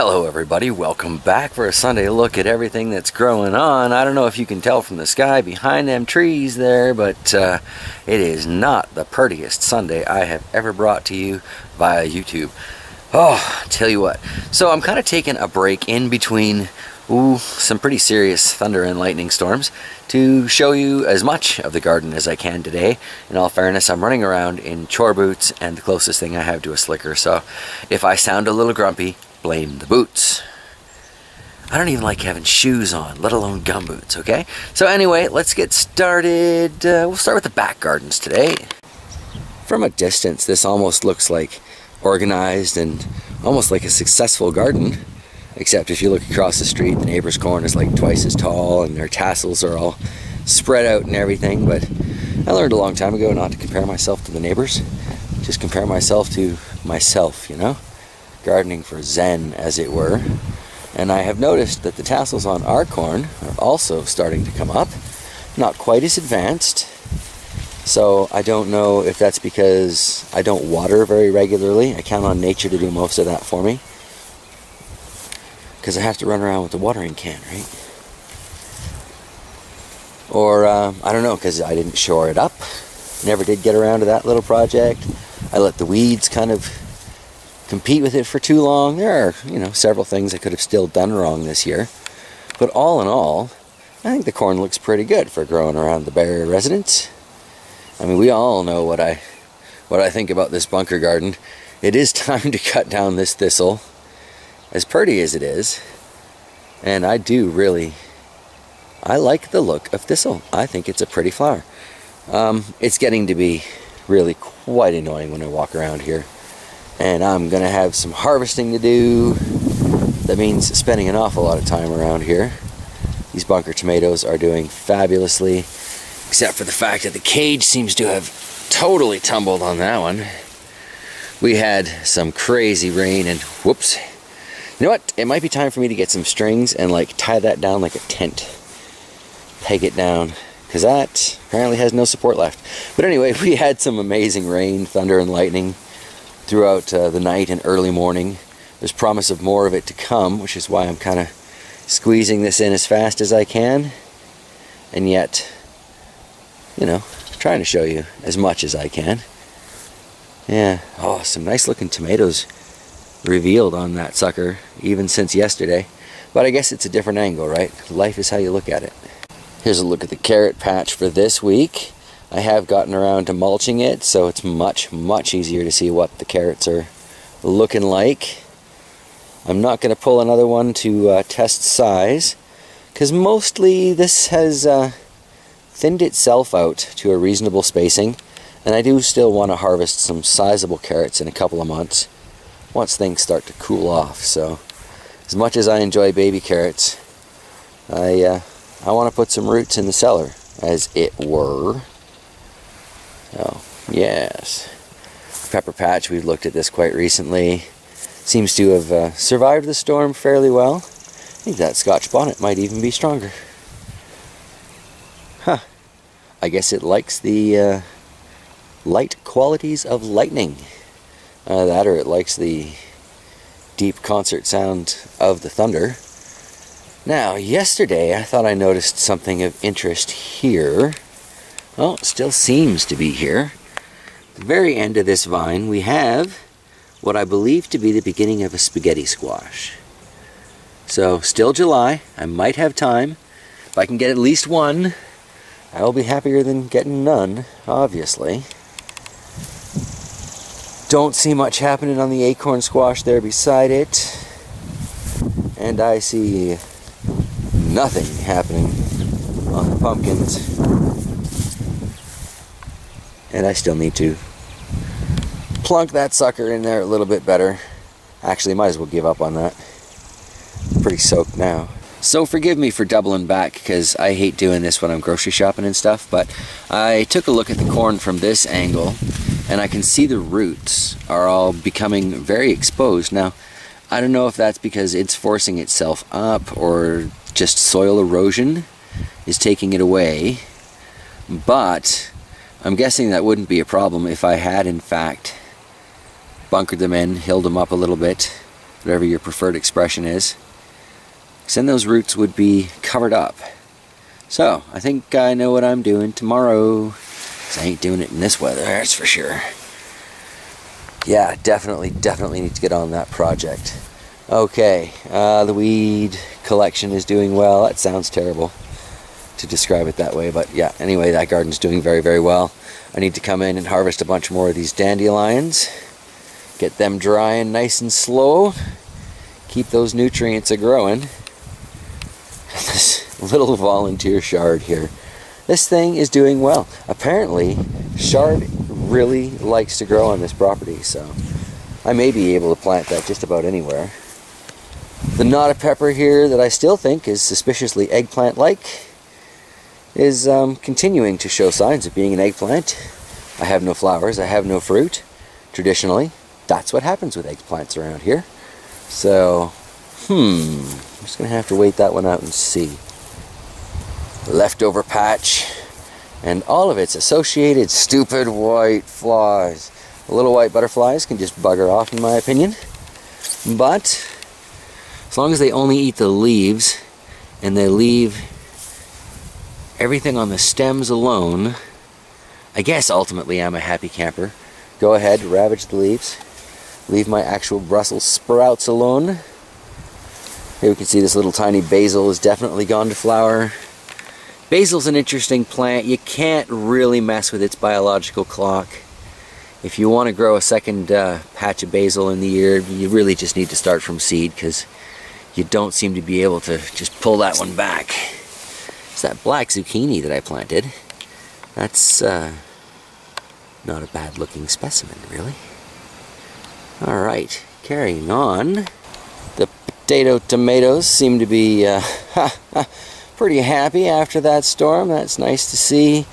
Hello everybody, welcome back for a Sunday look at everything that's growing on. I don't know if you can tell from the sky behind them trees there, but it is not the prettiest Sunday I have ever brought to you via YouTube. Oh, tell you what. So I'm kind of taking a break in between some pretty serious thunder and lightning storms to show you as much of the garden as I can today. In all fairness, I'm running around in chore boots and the closest thing I have to a slicker, so if I sound a little grumpy, blame the boots. I don't even like having shoes on, let alone gum boots, okay? So anyway, let's get started. We'll start with the back gardens today. From a distance, this almost looks like organized and almost like a successful garden. Except if you look across the street, the neighbor's corn is like twice as tall and their tassels are all spread out and everything. But I learned a long time ago not to compare myself to the neighbors. Just compare myself to myself, you know? Gardening for zen, as it were. And I have noticed that the tassels on our corn are also starting to come up. Not quite as advanced. So I don't know if that's because I don't water very regularly. I count on nature to do most of that for me. Because I have to run around with the watering can, right? Or, I don't know, because I didn't shore it up. Never did get around to that little project. I let the weeds kind of compete with it for too long. There are, you know, several things I could have still done wrong this year. But all in all, I think the corn looks pretty good for growing around the Barrier residence. I mean, we all know what I think about this bunker garden. It is time to cut down this thistle, as pretty as it is. And I like the look of thistle. I think it's a pretty flower. It's getting to be really quite annoying when I walk around here. And I'm going to have some harvesting to do. That means spending an awful lot of time around here. These bunker tomatoes are doing fabulously, except for the fact that the cage seems to have totally tumbled on that one. We had some crazy rain and whoops. You know what? It might be time for me to get some strings and like tie that down like a tent. Peg it down, because that apparently has no support left. But anyway, we had some amazing rain, thunder, and lightning throughout the night and early morning. There's promise of more of it to come, which is why I'm kind of squeezing this in as fast as I can. And yet, you know, trying to show you as much as I can. Yeah, oh, some nice looking tomatoes revealed on that sucker, even since yesterday. But I guess it's a different angle, right? Life is how you look at it. Here's a look at the carrot patch for this week. I have gotten around to mulching it, so it's much, much easier to see what the carrots are looking like. I'm not going to pull another one to test size, because mostly this has thinned itself out to a reasonable spacing, and I do still want to harvest some sizable carrots in a couple of months once things start to cool off. So as much as I enjoy baby carrots, I want to put some roots in the cellar, as it were. Oh, yes. Pepper patch, we've looked at this quite recently. Seems to have survived the storm fairly well. I think that Scotch bonnet might even be stronger. Huh. I guess it likes the light qualities of lightning. That or it likes the deep concert sound of the thunder. Now, yesterday I thought I noticed something of interest here. Well, it still seems to be here. At the very end of this vine we have what I believe to be the beginning of a spaghetti squash. So, still July. I might have time. If I can get at least one, I will be happier than getting none, obviously. Don't see much happening on the acorn squash there beside it. And I see nothing happening on the pumpkins. And I still need to plunk that sucker in there a little bit better. Actually, might as well give up on that. Pretty soaked now. So forgive me for doubling back, because I hate doing this when I'm grocery shopping and stuff, but I took a look at the corn from this angle, and I can see the roots are all becoming very exposed. Now, I don't know if that's because it's forcing itself up, or just soil erosion is taking it away, but I'm guessing that wouldn't be a problem if I had in fact bunkered them in, hilled them up a little bit, whatever your preferred expression is, then those roots would be covered up. So, I think I know what I'm doing tomorrow. 'Cause I ain't doing it in this weather, that's for sure. Yeah, definitely need to get on that project. Okay, the weed collection is doing well. That sounds terrible to describe it that way, but yeah, anyway, that garden's doing very, very well. I need to come in and harvest a bunch more of these dandelions, get them drying nice and slow, keep those nutrients a-growing. This little volunteer chard here. This thing is doing well. Apparently, chard really likes to grow on this property, so I may be able to plant that just about anywhere. The knot of pepper here that I still think is suspiciously eggplant-like is continuing to show signs of being an eggplant. I have no flowers, I have no fruit. Traditionally, that's what happens with eggplants around here. So, I'm just going to have to wait that one out and see. Leftover patch, and all of its associated stupid white flies. The little white butterflies can just bugger off, in my opinion. But as long as they only eat the leaves and they leave everything on the stems alone, I guess ultimately I'm a happy camper. Go ahead, ravage the leaves. Leave my actual Brussels sprouts alone. Here we can see this little tiny basil has definitely gone to flower. Basil's an interesting plant. You can't really mess with its biological clock. If you want to grow a second patch of basil in the year, you really just need to start from seed, because you don't seem to be able to just pull that one back. It's that black zucchini that I planted. That's not a bad looking specimen, really. Alright, carrying on. The potato tomatoes seem to be pretty happy after that storm. That's nice to see.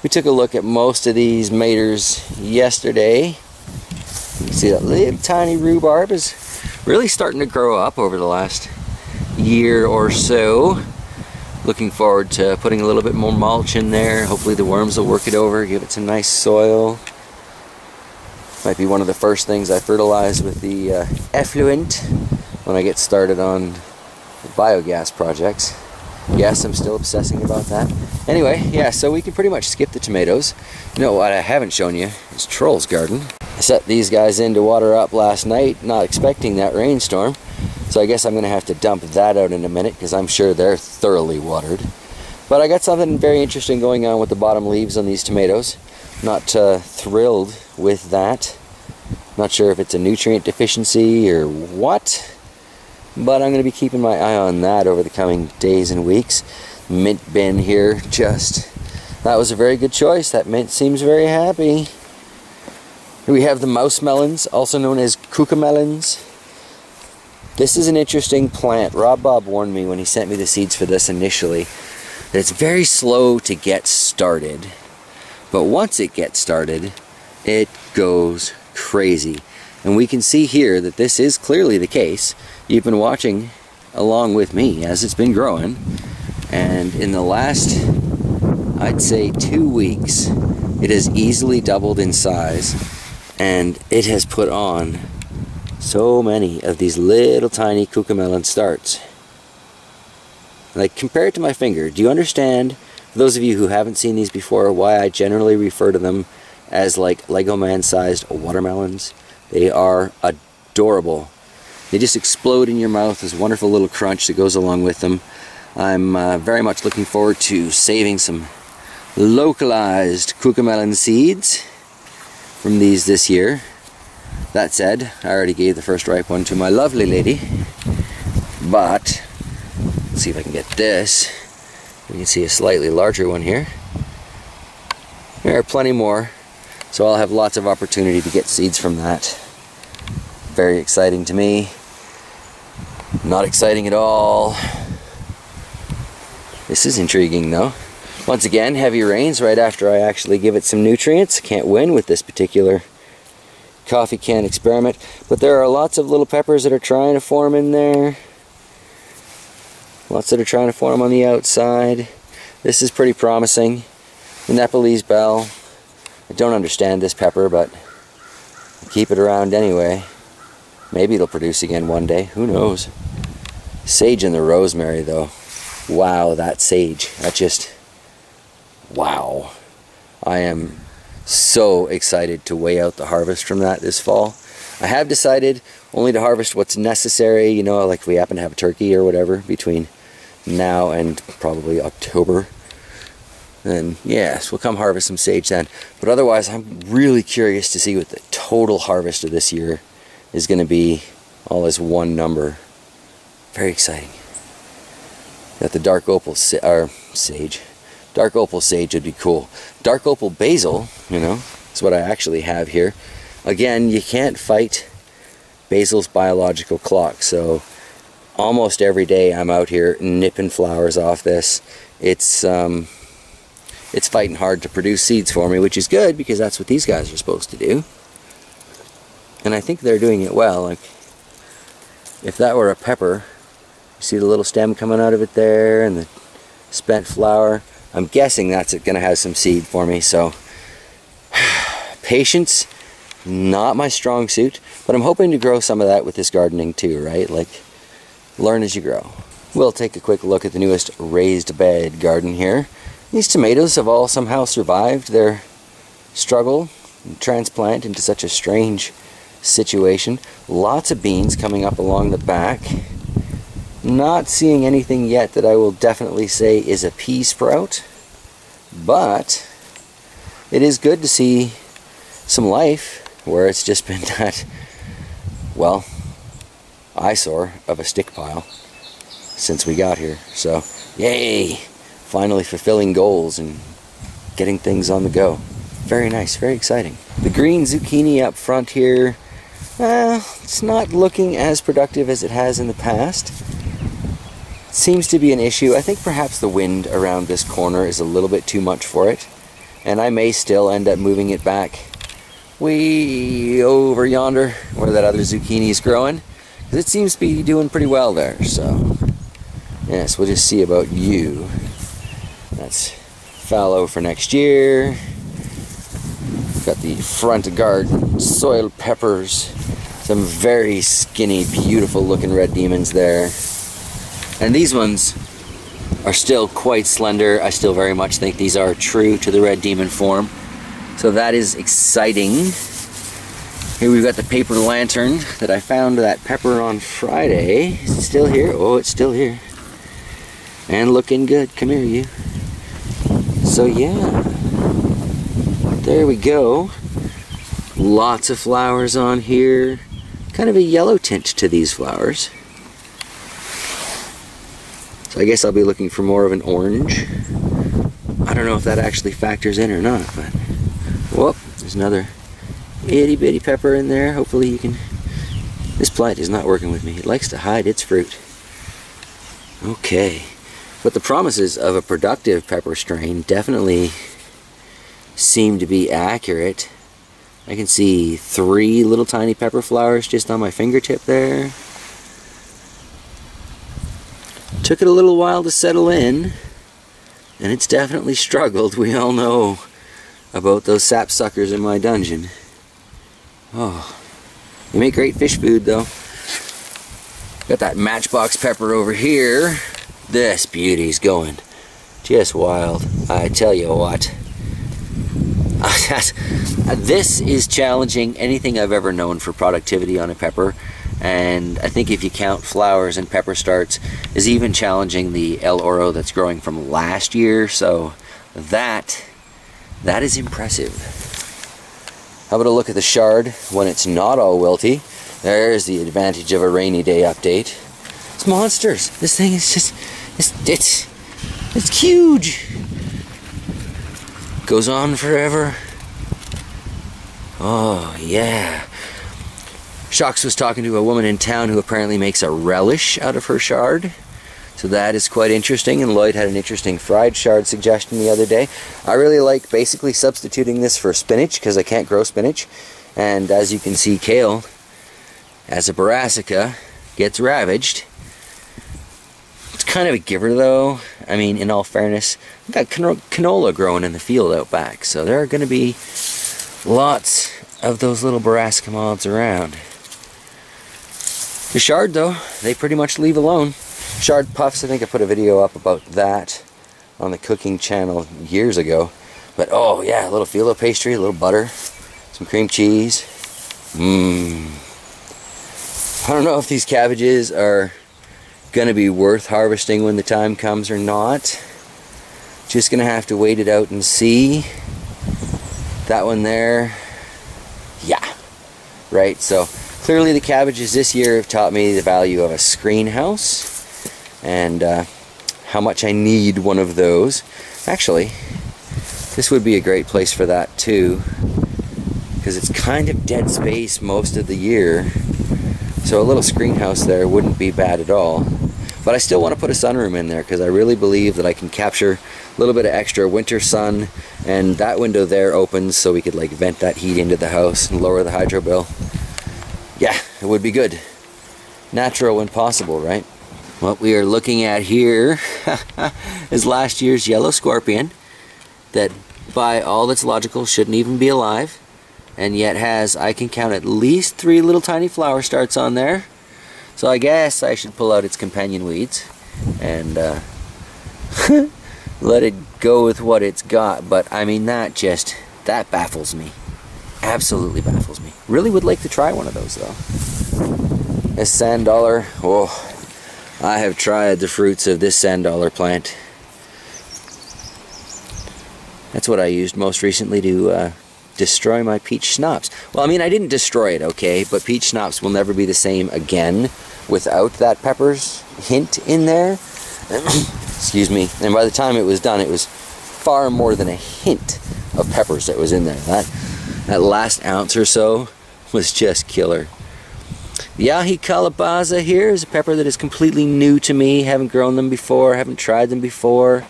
We took a look at most of these maters yesterday. You can see that little tiny rhubarb is really starting to grow up over the last year or so. Looking forward to putting a little bit more mulch in there. Hopefully the worms will work it over, give it some nice soil. Might be one of the first things I fertilize with the effluent when I get started on the biogas projects. Yes, I'm still obsessing about that. Anyway, yeah, so we can pretty much skip the tomatoes. You know what I haven't shown you is Troll's garden. I set these guys in to water up last night, not expecting that rainstorm. So I guess I'm going to have to dump that out in a minute, because I'm sure they're thoroughly watered. But I got something very interesting going on with the bottom leaves on these tomatoes. Not thrilled with that. Not sure if it's a nutrient deficiency or what. But I'm going to be keeping my eye on that over the coming days and weeks. Mint bin here, that was a very good choice. That mint seems very happy. Here we have the mouse melons, also known as cucamelons. This is an interesting plant. Rob Bob warned me when he sent me the seeds for this initially that it's very slow to get started. But once it gets started, it goes crazy. And we can see here that this is clearly the case. You've been watching along with me as it's been growing, and in the last, I'd say 2 weeks, it has easily doubled in size, and it has put on so many of these little tiny cucamelon starts. Like, compare it to my finger. Do you understand, for those of you who haven't seen these before, why I generally refer to them as like Lego man sized watermelons? They are adorable. They just explode in your mouth. This wonderful little crunch that goes along with them. I'm very much looking forward to saving some localized cucamelon seeds from these this year. That said, I already gave the first ripe one to my lovely lady. But, let's see if I can get this. You can see a slightly larger one here. There are plenty more, so I'll have lots of opportunity to get seeds from that. Very exciting to me. Not exciting at all. This is intriguing though. Once again, heavy rains right after I actually give it some nutrients. Can't win with this particular coffee can experiment. But there are lots of little peppers that are trying to form in there. Lots that are trying to form on the outside. This is pretty promising. The Nepalese bell. I don't understand this pepper, but I keep it around anyway. Maybe it'll produce again one day. Who knows? Sage and the rosemary, though. Wow, that sage. That just... wow. I am so excited to weigh out the harvest from that this fall. I have decided only to harvest what's necessary, you know, like if we happen to have a turkey or whatever between now and probably October. Then yes, we'll come harvest some sage then. But otherwise, I'm really curious to see what the total harvest of this year is going to be, all as one number. Very exciting. Got the dark opal sage. Dark opal sage would be cool. Dark opal basil, you know, is what I actually have here. Again, you can't fight basil's biological clock, so almost every day I'm out here nipping flowers off this. It's fighting hard to produce seeds for me, which is good because that's what these guys are supposed to do. And I think they're doing it well. Like, if that were a pepper, you see the little stem coming out of it there and the spent flower. I'm guessing that's going to have some seed for me, so patience, not my strong suit, but I'm hoping to grow some of that with this gardening too, right? Like, learn as you grow. We'll take a quick look at the newest raised bed garden here. These tomatoes have all somehow survived their struggle and transplant into such a strange situation. Lots of beans coming up along the back. Not seeing anything yet that I will definitely say is a pea sprout, but it is good to see some life where it's just been that, well, eyesore of a stick pile since we got here. So, yay! Finally fulfilling goals and getting things on the go. Very nice, very exciting. The green zucchini up front here, it's not looking as productive as it has in the past. It seems to be an issue. I think perhaps the wind around this corner is a little bit too much for it, and I may still end up moving it back way over yonder where that other zucchini is growing, because it seems to be doing pretty well there. So yes, we'll just see about you. That's fallow for next year. Got the front garden soil peppers, some very skinny, beautiful looking red demons there. And these ones are still quite slender. I still very much think these are true to the red demon form. So that is exciting. Here we've got the paper lantern that I found that pepper on Friday. Is it still here? Oh, it's still here. And looking good. Come here, you. So yeah, there we go. Lots of flowers on here. Kind of a yellow tint to these flowers. So I guess I'll be looking for more of an orange. I don't know if that actually factors in or not, but whoop, there's another itty bitty pepper in there. Hopefully you can... This plant is not working with me. It likes to hide its fruit. Okay. But the promises of a productive pepper strain definitely seem to be accurate. I can see 3 little tiny pepper flowers just on my fingertip there. Took it a little while to settle in, and it's definitely struggled. We all know about those sapsuckers in my dungeon. Oh, they make great fish food though. Got that matchbox pepper over here. This beauty's going just wild. I tell you what. This is challenging anything I've ever known for productivity on a pepper. And I think if you count flowers and pepper starts, is even challenging the El Oro that's growing from last year. So that is impressive. How about a look at the shard when it's not all wilty? There's the advantage of a rainy day update. It's monsters. This thing is just, it's huge. Goes on forever. Oh yeah. Shocks was talking to a woman in town who apparently makes a relish out of her shard. So that is quite interesting, and Lloyd had an interesting fried shard suggestion the other day. I really like basically substituting this for spinach because I can't grow spinach. And as you can see, kale, as a brassica, gets ravaged. It's kind of a giver though. I mean, in all fairness, I've got canola growing in the field out back, so there are going to be lots of those little brassica moths around. The chard though, they pretty much leave alone. Chard puffs, I think I put a video up about that on the cooking channel years ago. But oh yeah, a little phyllo pastry, a little butter, some cream cheese. I don't know if these cabbages are gonna be worth harvesting when the time comes or not. Just gonna have to wait it out and see. That one there, yeah, right. So clearly the cabbages this year have taught me the value of a screen house and how much I need one of those. Actually, this would be a great place for that too, because it's kind of dead space most of the year. So a little screen house there wouldn't be bad at all. But I still want to put a sunroom in there because I really believe that I can capture a little bit of extra winter sun, and that window there opens so we could like vent that heat into the house and lower the hydro bill. Yeah, it would be good. Natural when possible, right? What we are looking at here is last year's yellow scorpion that by all that's logical shouldn't even be alive, and yet has, I can count at least 3 little tiny flower starts on there. So I guess I should pull out its companion weeds and let it go with what it's got. But I mean, that baffles me. Absolutely baffles me. Really would like to try one of those though. This sand dollar, oh, I have tried the fruits of this sand dollar plant. That's what I used most recently to destroy my peach schnapps. Well, I mean, I didn't destroy it, okay, but peach schnapps will never be the same again without that peppers hint in there. Excuse me. And by the time it was done, it was far more than a hint of peppers that was in there. That last ounce or so was just killer. The ahi calabaza here is a pepper that is completely new to me. Haven't grown them before, haven't tried them before.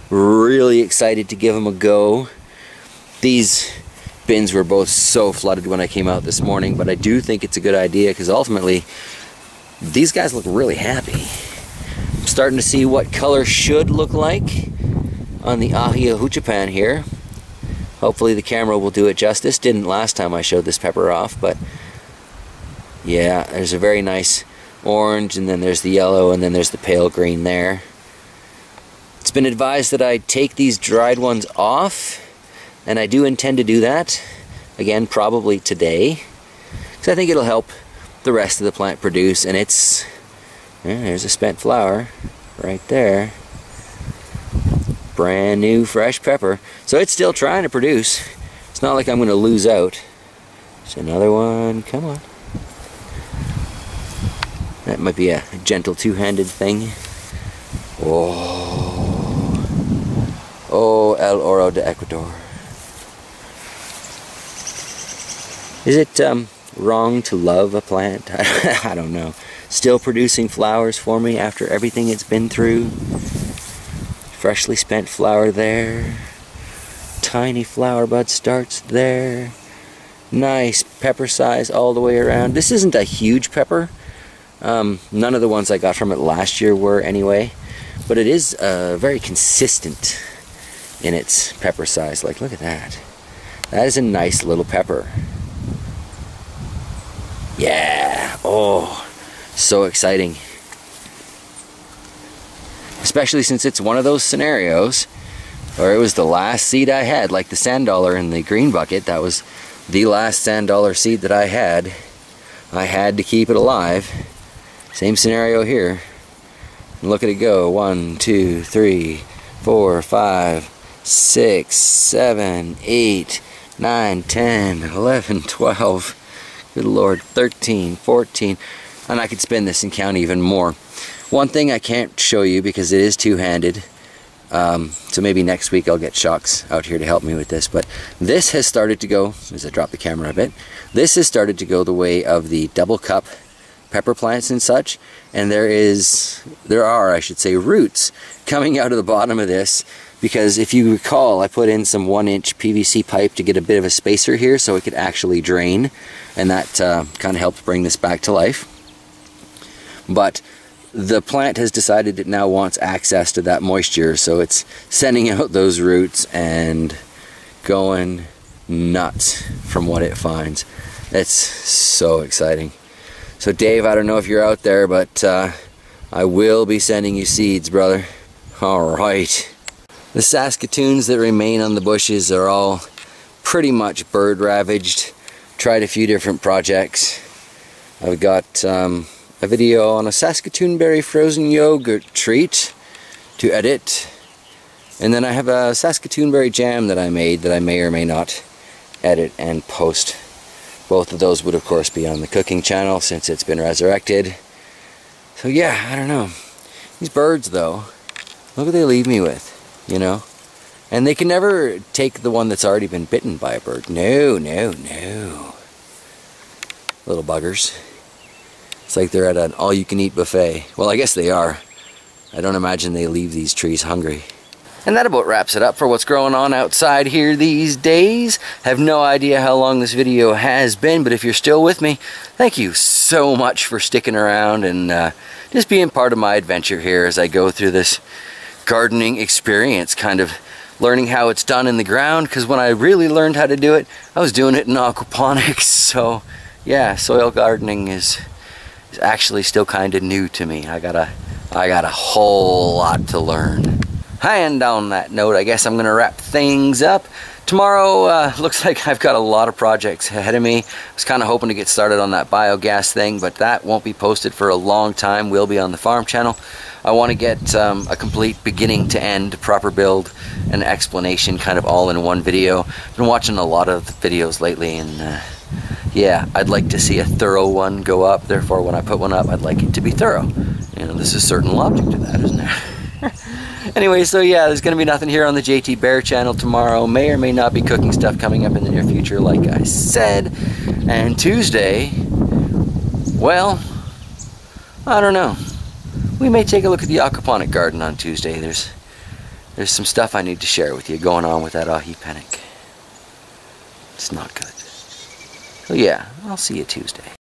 Really excited to give them a go. These bins were both so flooded when I came out this morning, but I do think it's a good idea because ultimately these guys look really happy. I'm starting to see what color should look like on the ahi ahuchapan here. Hopefully the camera will do it justice. Didn't last time I showed this pepper off, but yeah, there's a very nice orange, and then there's the yellow, and then there's the pale green there. It's been advised that I take these dried ones off, and I do intend to do that, again, probably today, because I think it'll help the rest of the plant produce. And it's, yeah, there's a spent flower right there. Brand new fresh pepper. So it's still trying to produce. It's not like I'm going to lose out. There's another one, come on. That might be a gentle two-handed thing. Oh, El Oro de Ecuador. Is it wrong to love a plant? I don't know. Still producing flowers for me after everything it's been through. Freshly spent flower there. Tiny flower bud starts there. Nice pepper size all the way around. This isn't a huge pepper. None of the ones I got from it last year were anyway. But it is very consistent in its pepper size. Like, look at that. That is a nice little pepper. Yeah, oh, so exciting. Especially since it's one of those scenarios where it was the last seed I had, like the sand dollar in the green bucket. That was the last sand dollar seed that I had. I had to keep it alive. Same scenario here. And look at it go. 1, 2, 3, 4, 5, 6, 7, 8, 9, 10, 11, 12. Good Lord, 13, 14, and I could spin this and count even more. One thing I can't show you because it is two-handed, so maybe next week I'll get Shocks out here to help me with this, but this has started to go, as I drop the camera a bit, this has started to go the way of the double cup pepper plants and such, and there are, I should say, roots coming out of the bottom of this. Because if you recall, I put in some 1-inch PVC pipe to get a bit of a spacer here so it could actually drain, and that kind of helped bring this back to life. But the plant has decided it now wants access to that moisture, so it's sending out those roots and going nuts from what it finds. It's so exciting. So Dave, I don't know if you're out there, but I will be sending you seeds, brother. Alright. The Saskatoons that remain on the bushes are all pretty much bird ravaged. Tried a few different projects. I've got a video on a Saskatoon berry frozen yogurt treat to edit. And then I have a Saskatoon berry jam that I made that I may or may not edit and post. Both of those would of course be on the cooking channel since it's been resurrected. So yeah, I don't know. These birds though, look what they leave me with, you know? And they can never take the one that's already been bitten by a bird. No, no, no. Little buggers. It's like they're at an all-you-can-eat buffet. Well, I guess they are. I don't imagine they leave these trees hungry. And that about wraps it up for what's going on outside here these days. Have no idea how long this video has been, but if you're still with me, thank you so much for sticking around and just being part of my adventure here as I go through this gardening experience, kind of learning how it's done in the ground, because when I really learned how to do it, I was doing it in aquaponics. So yeah, soil gardening is actually still kind of new to me. I got a whole lot to learn. And on that note, I guess I'm gonna wrap things up. Tomorrow looks like I've got a lot of projects ahead of me. I was kind of hoping to get started on that biogas thing, but that won't be posted for a long time. Will be on the farm channel. I want to get a complete beginning to end proper build and explanation kind of all in one video. I've been watching a lot of videos lately, and yeah, I'd like to see a thorough one go up. Therefore, when I put one up, I'd like it to be thorough. You know, there's a certain logic to that, isn't there? Anyway, so yeah, there's going to be nothing here on the JT Bear channel tomorrow. May or may not be cooking stuff coming up in the near future, like I said. And Tuesday, well, I don't know. We may take a look at the aquaponic garden on Tuesday. There's some stuff I need to share with you going on with that ahi panic. It's not good. So yeah, I'll see you Tuesday.